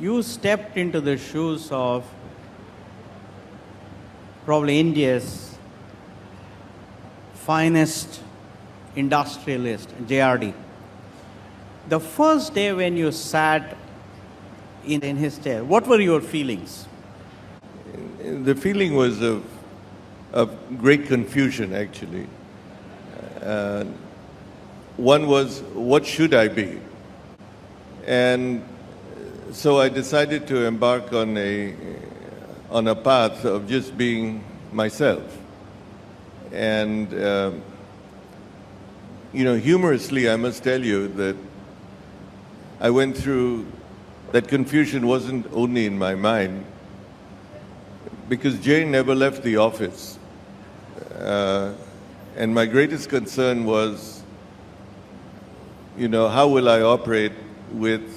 you stepped into the shoes of probably India's finest industrialist, JRD. The first day when you sat in his chair, what were your feelings? The feeling was of great confusion, actually. One was, what should I be? And so I decided to embark on a path of just being myself. And, humorously, I must tell you that I went through, that confusion wasn't only in my mind, because Jay never left the office. And my greatest concern was, how will I operate with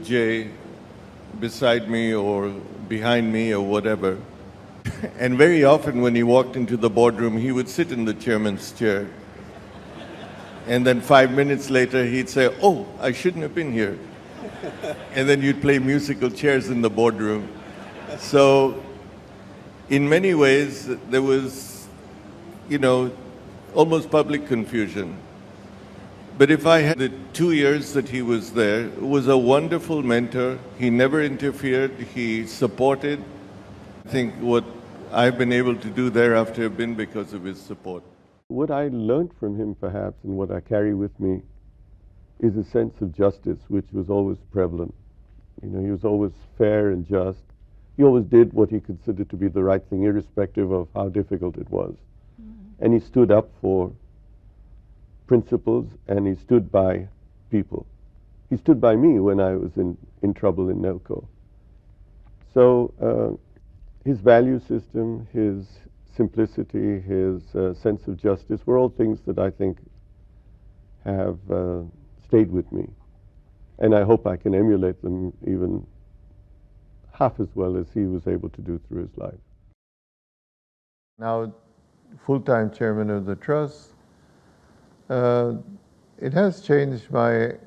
Jay beside me or behind me or whatever. And very often when he walked into the boardroom, he would sit in the chairman's chair. And then 5 minutes later, he'd say, "Oh, I shouldn't have been here." And then you'd play musical chairs in the boardroom. So in many ways, there was, almost public confusion. But if I had the 2 years that he was there, it was a wonderful mentor. He never interfered. He supported. I think what I've been able to do thereafter have been because of his support. What I learned from him, perhaps, and what I carry with me, is a sense of justice, which was always prevalent. He was always fair and just. He always did what he considered to be the right thing, irrespective of how difficult it was. And he stood up for principles, and he stood by people. He stood by me when I was in trouble in Nelco. So his value system, his simplicity, his sense of justice were all things that I think have stayed with me. And I hope I can emulate them even half as well as he was able to do through his life. Now, full-time chairman of the trust, it has changed my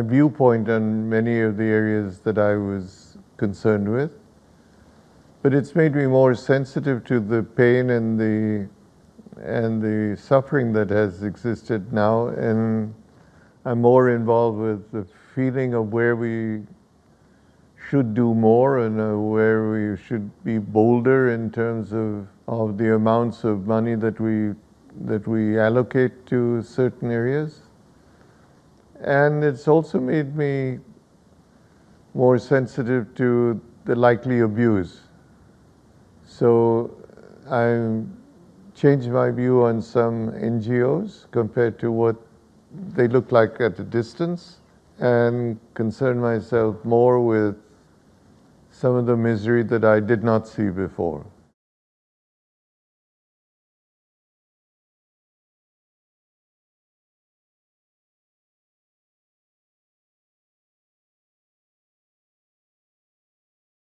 viewpoint on many of the areas that I was concerned with. But it's made me more sensitive to the pain and the suffering that has existed now, and I'm more involved with the feeling of where we should do more and where we should be bolder in terms of the amounts of money that we allocate to certain areas. And it's also made me more sensitive to the likely abuse. So I changed my view on some NGOs compared to what they look like at a distance, and concerned myself more with some of the misery that I did not see before.